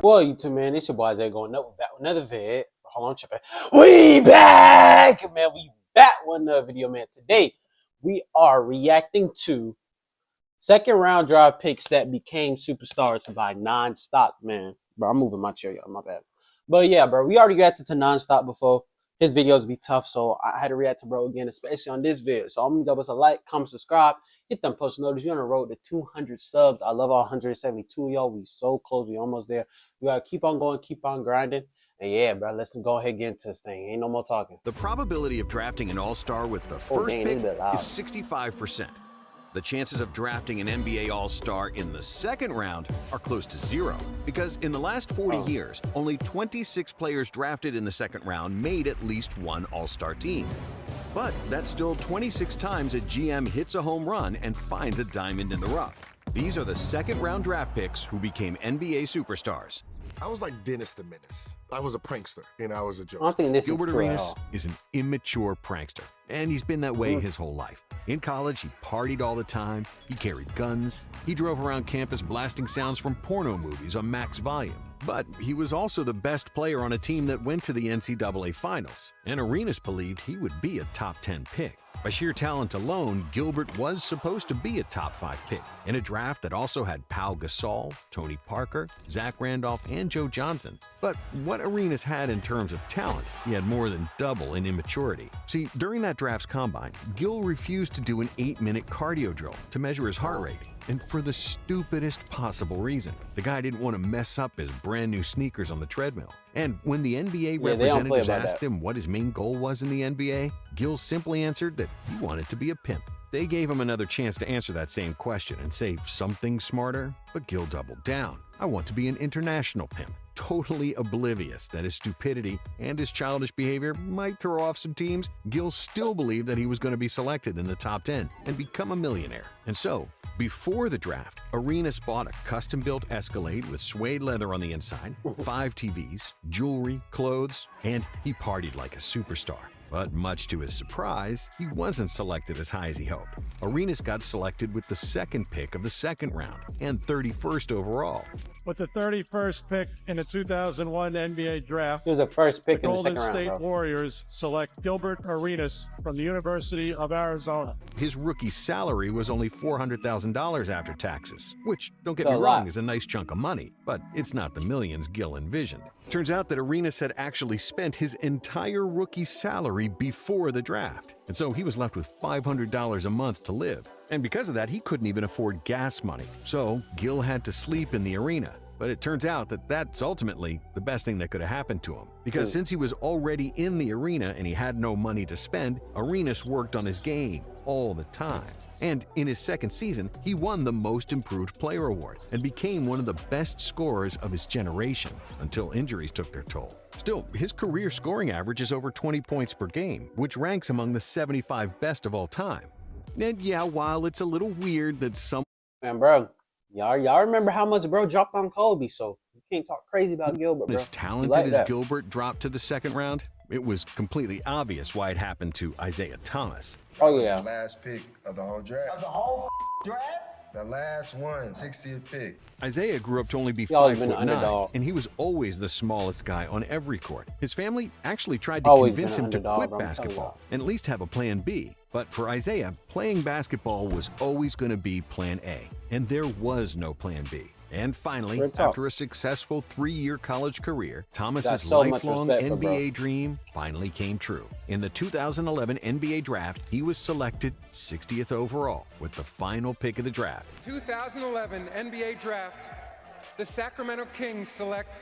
Well, YouTube, man, it's your boy Isaiah going up. Back with another vid. Hold on, tripping. We back, man. We back with another video, man. Today, we are reacting to second round draft picks that became superstars by Nonstop, man. Bro, I'm moving my chair, y'all. My bad. But yeah, bro, we already reacted to Nonstop before. His videos be tough, so I had to react to bro again, especially on this video. So I'm gonna give us a like, comment, subscribe, hit them post notifications. You're on the road to 200 subs. I love all 172 of y'all. We so close. We almost there. We gotta keep on going, keep on grinding. And yeah, bro, let's go ahead and get into this thing. Ain't no more talking. The probability of drafting an all-star with the first pick is 65%. The chances of drafting an NBA All-Star in the second round are close to zero, because in the last 40 years, only 26 players drafted in the second round made at least one All-Star team. But that's still 26 times a GM hits a home run and finds a diamond in the rough. These are the second-round draft picks who became NBA superstars. I was like Dennis the Menace. I was a prankster, and I was a joke. I don't think this Gilbert is true Arenas is an immature prankster, and he's been that way his whole life. In college, he partied all the time, he carried guns, he drove around campus blasting sounds from porno movies on max volume. But he was also the best player on a team that went to the NCAA Finals, and Arenas believed he would be a top 10 pick. By sheer talent alone, Gilbert was supposed to be a top 5 pick in a draft that also had Pau Gasol, Tony Parker, Zach Randolph, and Joe Johnson. But what Arenas had in terms of talent, he had more than double in immaturity. See, during that draft's combine, Gil refused to do an 8-minute cardio drill to measure his heart rate. And for the stupidest possible reason. The guy didn't want to mess up his brand new sneakers on the treadmill. And when the NBA representatives asked him what his main goal was in the NBA, Gil simply answered that he wanted to be a pimp. They gave him another chance to answer that same question and say something smarter, but Gil doubled down. I want to be an international pimp. Totally oblivious that his stupidity and his childish behavior might throw off some teams, Gil still believed that he was going to be selected in the top 10 and become a millionaire. And so, before the draft, Arenas bought a custom-built Escalade with suede leather on the inside, 5 TVs, jewelry, clothes, and he partied like a superstar. But much to his surprise, he wasn't selected as high as he hoped. Arenas got selected with the second pick of the second round and 31st overall. With the 31st pick in the 2001 NBA draft, he was the first pick the in the second Golden round, State Warriors select Gilbert Arenas from the University of Arizona. His rookie salary was only $400,000 after taxes, which, don't get me wrong, is a nice chunk of money, but it's not the millions Gil envisioned. Turns out that Arenas had actually spent his entire rookie salary before the draft, and so he was left with $500 a month to live. And because of that, he couldn't even afford gas money. So Gil had to sleep in the arena. But it turns out that that's ultimately the best thing that could have happened to him. Because since he was already in the arena and he had no money to spend, Arenas worked on his game all the time. And in his second season, he won the Most Improved Player Award and became one of the best scorers of his generation until injuries took their toll. Still, his career scoring average is over 20 points per game, which ranks among the 75 best of all time. And yeah, while it's a little weird that some... Man, bro, y'all remember how much bro dropped on Kobe, so you can't talk crazy about Gilbert, bro. As talented as Gilbert dropped to the second round, it was completely obvious why it happened to Isaiah Thomas. Oh, yeah. The last pick of the whole draft. Of the whole draft? The last one, 60th pick. Isaiah grew up to only be 5'9", and he was always the smallest guy on every court. His family actually tried to convince him to quit basketball and at least have a plan B. But for Isaiah, playing basketball was always going to be plan A, and there was no plan B. And finally, after a successful 3-year college career, Thomas's lifelong NBA dream finally came true. In the 2011 NBA draft, he was selected 60th overall with the final pick of the draft. 2011 NBA draft, the Sacramento Kings select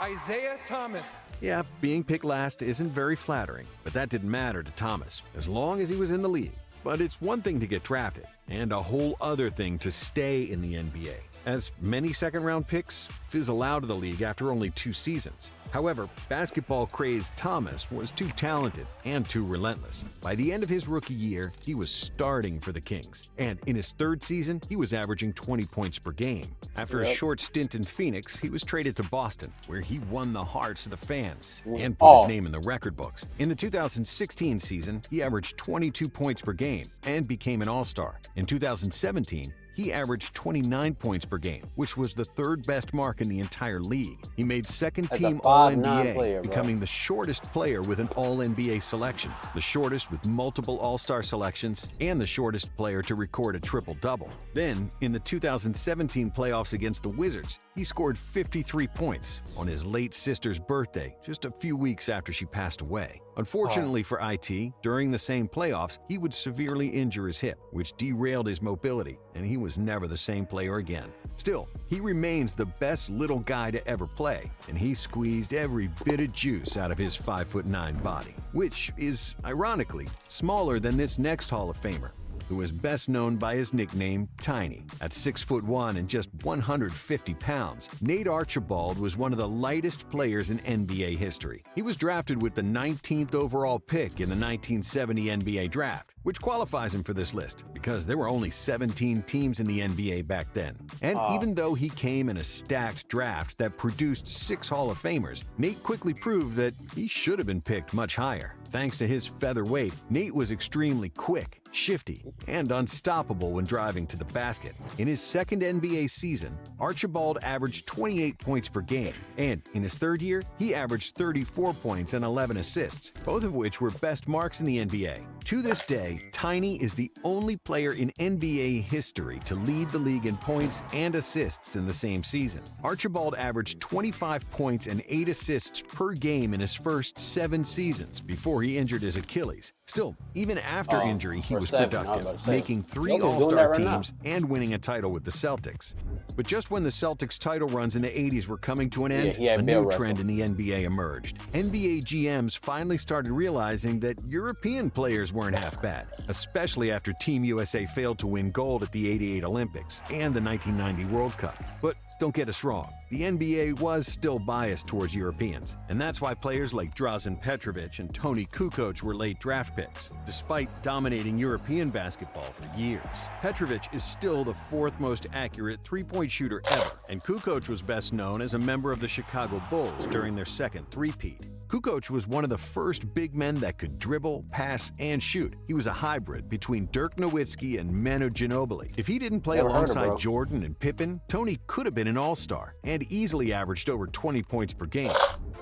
Isaiah Thomas. Yeah, being picked last isn't very flattering, but that didn't matter to Thomas, as long as he was in the league. But it's one thing to get drafted, and a whole other thing to stay in the NBA, as many second-round picks fizzle out of the league after only 2 seasons. However, basketball-crazed Thomas was too talented and too relentless. By the end of his rookie year, he was starting for the Kings, and in his 3rd season, he was averaging 20 points per game. After a short stint in Phoenix, he was traded to Boston, where he won the hearts of the fans and put his name in the record books. In the 2016 season, he averaged 22 points per game and became an All-Star. In 2017, he averaged 29 points per game, which was the third best mark in the entire league. He made second-team a 5'9" All-NBA, player, bro. becoming the shortest player with an All-NBA selection, the shortest with multiple All-Star selections, and the shortest player to record a triple-double. Then, in the 2017 playoffs against the Wizards, he scored 53 points on his late sister's birthday, just a few weeks after she passed away. Unfortunately for IT, during the same playoffs, he would severely injure his hip, which derailed his mobility, and he was never the same player again. Still, he remains the best little guy to ever play, and he squeezed every bit of juice out of his 5'9" body, which is, ironically, smaller than this next Hall of Famer, who is best known by his nickname Tiny. At 6'1" and just 150 pounds, Nate Archibald was one of the lightest players in NBA history. He was drafted with the 19th overall pick in the 1970 NBA draft, which qualifies him for this list because there were only 17 teams in the NBA back then. And even though he came in a stacked draft that produced 6 Hall of Famers, Nate quickly proved that he should have been picked much higher. Thanks to his featherweight, Nate was extremely quick, shifty, and unstoppable when driving to the basket. In his second NBA season, Archibald averaged 28 points per game, and in his third year, he averaged 34 points and 11 assists, both of which were best marks in the NBA. To this day, Tiny is the only player in NBA history to lead the league in points and assists in the same season. Archibald averaged 25 points and 8 assists per game in his first 7 seasons before he injured his Achilles. Still, even after injury, he was productive, making 3 All-Star teams and winning a title with the Celtics. But just when the Celtics' title runs in the 80s were coming to an end, a new trend in the NBA emerged. NBA GMs finally started realizing that European players weren't half bad, especially after Team USA failed to win gold at the '88 Olympics and the 1990 World Cup. But don't get us wrong, the NBA was still biased towards Europeans, and that's why players like Drazen Petrovic and Toni Kukoc were late draft picks, despite dominating European basketball for years. Petrovic is still the 4th most accurate three-point shooter ever, and Kukoc was best known as a member of the Chicago Bulls during their second three-peat. Kukoc was one of the first big men that could dribble, pass, and shoot. He was a hybrid between Dirk Nowitzki and Manu Ginobili. If he didn't play alongside Jordan and Pippen, Tony could have been an all-star and easily averaged over 20 points per game.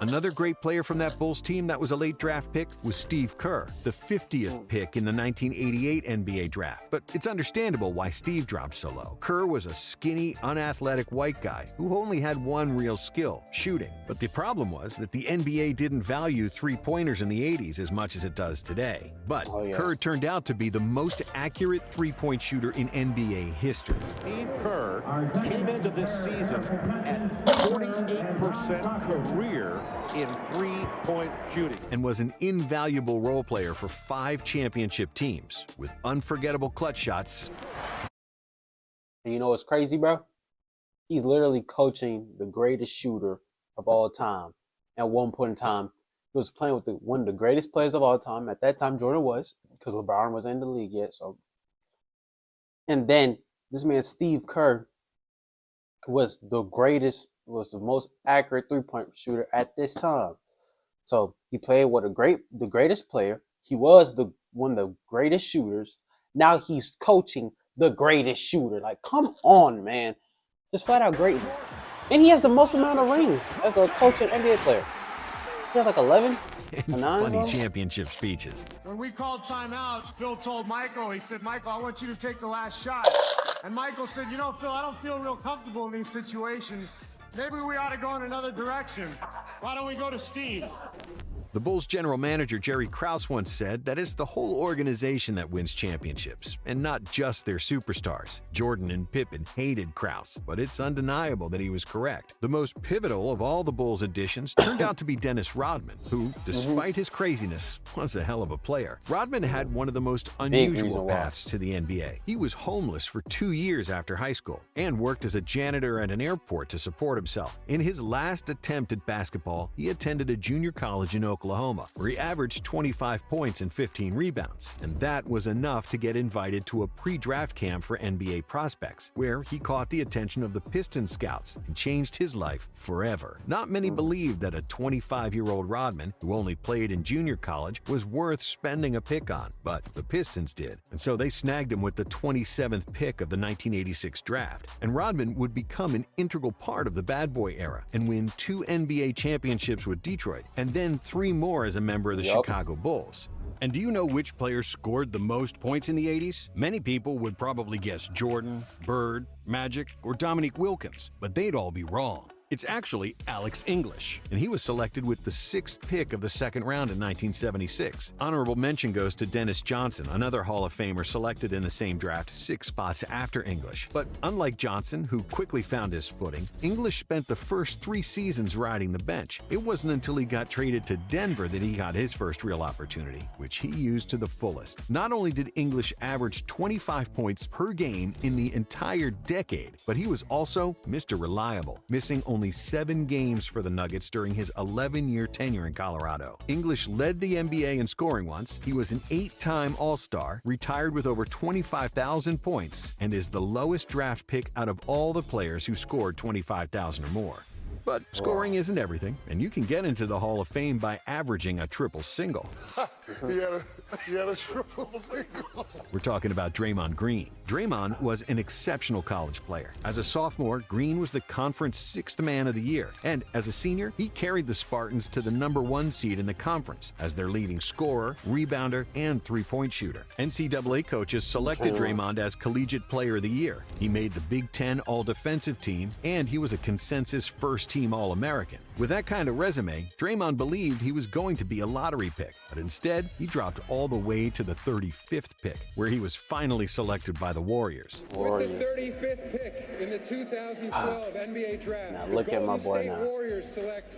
Another great player from that Bulls team that was a late draft pick was Steve Kerr, the 50th pick in the 1988 NBA draft. But it's understandable why Steve dropped so low. Kerr was a skinny, unathletic white guy who only had one real skill, shooting. But the problem was that the NBA didn't value three-pointers in the 80s as much as it does today. But Kerr turned out to be the most accurate three-point shooter in NBA history. Steve Kerr came into this season at 48% career in three-point shooting. And was an invaluable role player for 5 championship teams with unforgettable clutch shots. And you know what's crazy, bro? He's literally coaching the greatest shooter of all time. At one point in time, he was playing with one of the greatest players of all time. At that time, Jordan was, because LeBron wasn't in the league yet. And then this man, Steve Kerr, was the most accurate three-point shooter at this time. So he played with the greatest player. He was one of the greatest shooters. Now he's coaching the greatest shooter. Like, come on, man. Just flat out greatness. And he has the most amount of rings as a coach and NBA player. He has like 11 and 9. Funny championship speeches. When we called timeout, Phil told Michael, he said, Michael, I want you to take the last shot. And Michael said, you know, Phil, I don't feel real comfortable in these situations. Maybe we ought to go in another direction. Why don't we go to Steve? The Bulls general manager Jerry Krause once said that it's the whole organization that wins championships, and not just their superstars. Jordan and Pippen hated Krause, but it's undeniable that he was correct. The most pivotal of all the Bulls additions turned out to be Dennis Rodman, who, despite his craziness, was a hell of a player. Rodman had one of the most unusual paths to the NBA. He was homeless for 2 years after high school and worked as a janitor at an airport to support himself. In his last attempt at basketball, he attended a junior college in Oklahoma Oklahoma, where he averaged 25 points and 15 rebounds. And that was enough to get invited to a pre-draft camp for NBA prospects, where he caught the attention of the Pistons scouts and changed his life forever. Not many believed that a 25-year-old Rodman, who only played in junior college, was worth spending a pick on, but the Pistons did. And so they snagged him with the 27th pick of the 1986 draft. And Rodman would become an integral part of the bad boy era and win 2 NBA championships with Detroit, and then 3 more as a member of the Chicago Bulls. And do you know which player scored the most points in the 80s? Many people would probably guess Jordan, Bird, Magic, or Dominique Wilkins, but they'd all be wrong. It's actually Alex English, and he was selected with the 6th pick of the second round in 1976. Honorable mention goes to Dennis Johnson, another Hall of Famer selected in the same draft 6 spots after English. But unlike Johnson, who quickly found his footing, English spent the first 3 seasons riding the bench. It wasn't until he got traded to Denver that he got his first real opportunity, which he used to the fullest. Not only did English average 25 points per game in the entire decade, but he was also Mr. Reliable, missing only 7 games for the Nuggets during his 11-year tenure in Colorado. English led the NBA in scoring once. He was an 8-time All-Star, retired with over 25,000 points, and is the lowest draft pick out of all the players who scored 25,000 or more. But scoring isn't everything, and you can get into the Hall of Fame by averaging a triple single. He had a triple single. We're talking about Draymond Green. Draymond was an exceptional college player. As a sophomore, Green was the conference 6th man of the year, and as a senior, he carried the Spartans to the #1 seed in the conference as their leading scorer, rebounder, and three-point shooter. NCAA coaches selected Draymond as Collegiate Player of the Year. He made the Big Ten All-Defensive Team, and he was a consensus first-team All-American. With that kind of resume, Draymond believed he was going to be a lottery pick, but instead, he dropped all the way to the 35th pick, where he was finally selected by the Warriors. With the 35th pick in the 2012 NBA Draft, now look at my boy State now. Warriors select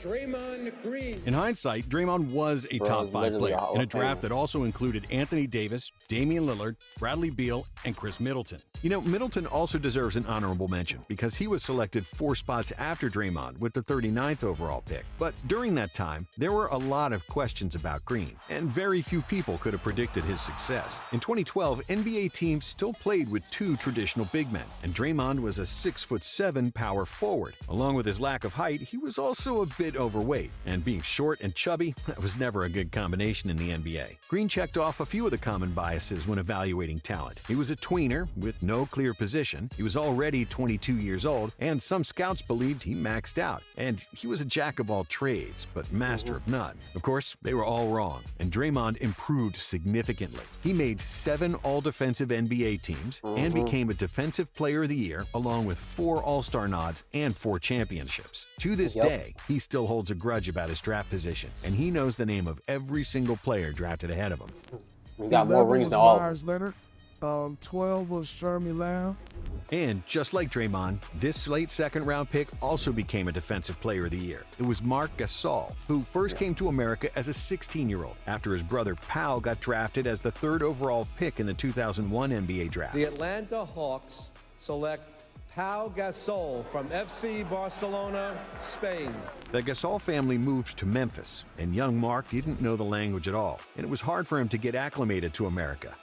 Draymond Green. In hindsight, Draymond was a top 5 literally player a Hall in a of draft Famer. that also included Anthony Davis, Damian Lillard, Bradley Beal, and Chris Middleton. You know, Middleton also deserves an honorable mention because he was selected 4 spots after Draymond with the 39th overall pick. But during that time, there were a lot of questions about Green, and very few people could have predicted his success. In 2012, NBA teams still played with 2 traditional big men, and Draymond was a 6'7" power forward. Along with his lack of height, he was also a bit overweight, and being short and chubby, that was never a good combination in the NBA. Green checked off a few of the common biases when evaluating talent. He was a tweener with no clear position, he was already 22 years old, and some scouts believed he maxed out. And he was a jack of all trades, but master of none. Of course, they were all wrong, and Draymond improved significantly. He made 7 all-defensive NBA teams and became a Defensive Player of the Year, along with 4 All-Star nods and 4 championships. To this day, he still holds a grudge about his draft position, and he knows the name of every single player drafted ahead of him. We got more rings than all. Myers Leonard. 12 was Shermy Lamb. And just like Draymond, this late second-round pick also became a Defensive Player of the Year. It was Marc Gasol, who first came to America as a 16-year-old after his brother Pau got drafted as the 3rd overall pick in the 2001 NBA draft. The Atlanta Hawks select Pau Gasol from FC Barcelona, Spain. The Gasol family moved to Memphis, and young Mark didn't know the language at all, and it was hard for him to get acclimated to America.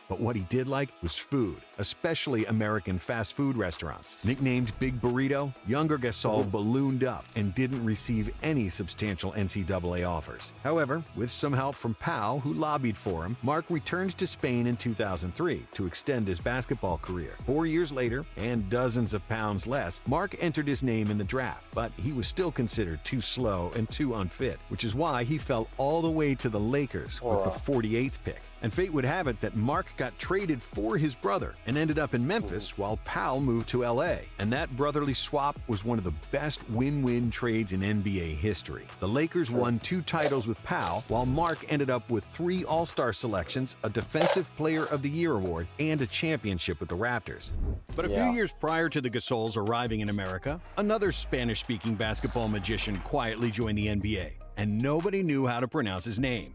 But what he did like was food, especially American fast food restaurants. Nicknamed Big Burrito, younger Gasol ballooned up and didn't receive any substantial NCAA offers. However, with some help from Pau, who lobbied for him, Mark returned to Spain in 2003 to extend his basketball career. 4 years later, and dozens of pounds less, Mark entered his name in the draft, but he was still considered too slow and too unfit, which is why he fell all the way to the Lakers with the 48th pick. And fate would have it that Mark got traded for his brother and ended up in Memphis while Pau moved to LA. And that brotherly swap was one of the best win-win trades in NBA history. The Lakers won 2 titles with Pau, while Mark ended up with 3 All-Star selections, a Defensive Player of the Year award, and a championship with the Raptors. But a few years prior to the Gasols arriving in America, another Spanish-speaking basketball magician quietly joined the NBA, and nobody knew how to pronounce his name.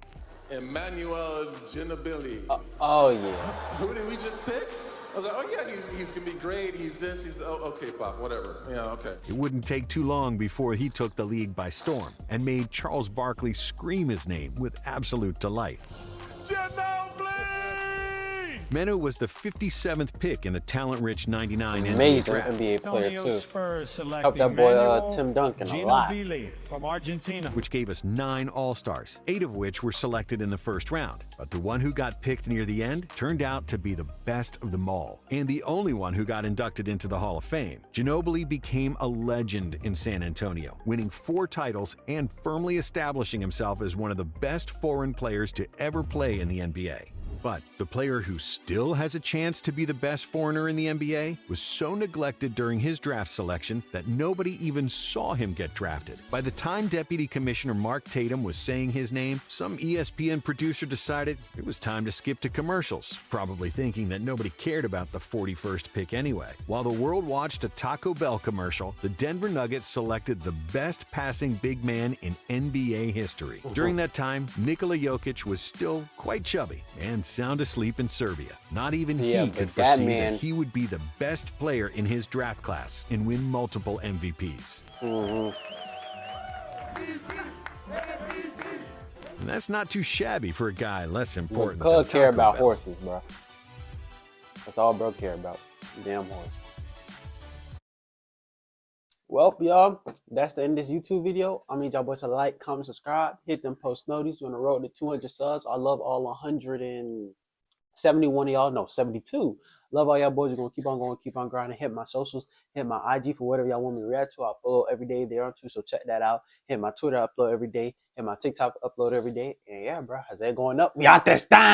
Emmanuel Ginobili. Oh, yeah. Who did we just pick? was like, oh yeah, he's gonna be great. He's this. He's okay, Pop. Whatever. Yeah, okay. It wouldn't take too long before he took the league by storm and made Charles Barkley scream his name with absolute delight. Menu was the 57th pick in the talent-rich 99 NBA Amazing draft. NBA player too. Spurs Helped that boy Tim Duncan a lot. from Argentina. Which gave us 9 All-Stars, 8 of which were selected in the first round. But the one who got picked near the end turned out to be the best of them all, and the only one who got inducted into the Hall of Fame. Ginobili became a legend in San Antonio, winning 4 titles and firmly establishing himself as one of the best foreign players to ever play in the NBA. But the player who still has a chance to be the best foreigner in the NBA was so neglected during his draft selection that nobody even saw him get drafted. By the time Deputy Commissioner Mark Tatum was saying his name, some ESPN producer decided it was time to skip to commercials, probably thinking that nobody cared about the 41st pick anyway. While the world watched a Taco Bell commercial, the Denver Nuggets selected the best passing big man in NBA history. During that time, Nikola Jokic was still quite chubby and sound asleep in Serbia. Not even he could foresee that he would be the best player in his draft class and win multiple MVPs. And that's not too shabby for a guy less important. Bro care about horses, bro. That's all bro care about. Damn horse. Well, y'all, that's the end of this YouTube video. I need y'all boys to like, comment, subscribe, hit them post notices. We're on the road to 200 subs. I love all 171 of y'all. No, 72. Love all y'all boys. We're going to keep on going, keep on grinding. Hit my socials, hit my IG for whatever y'all want me to react to. I upload every day there on too, so check that out. Hit my Twitter, upload every day. Hit my TikTok, upload every day. And yeah, bro, Isaiah going up. We out this time.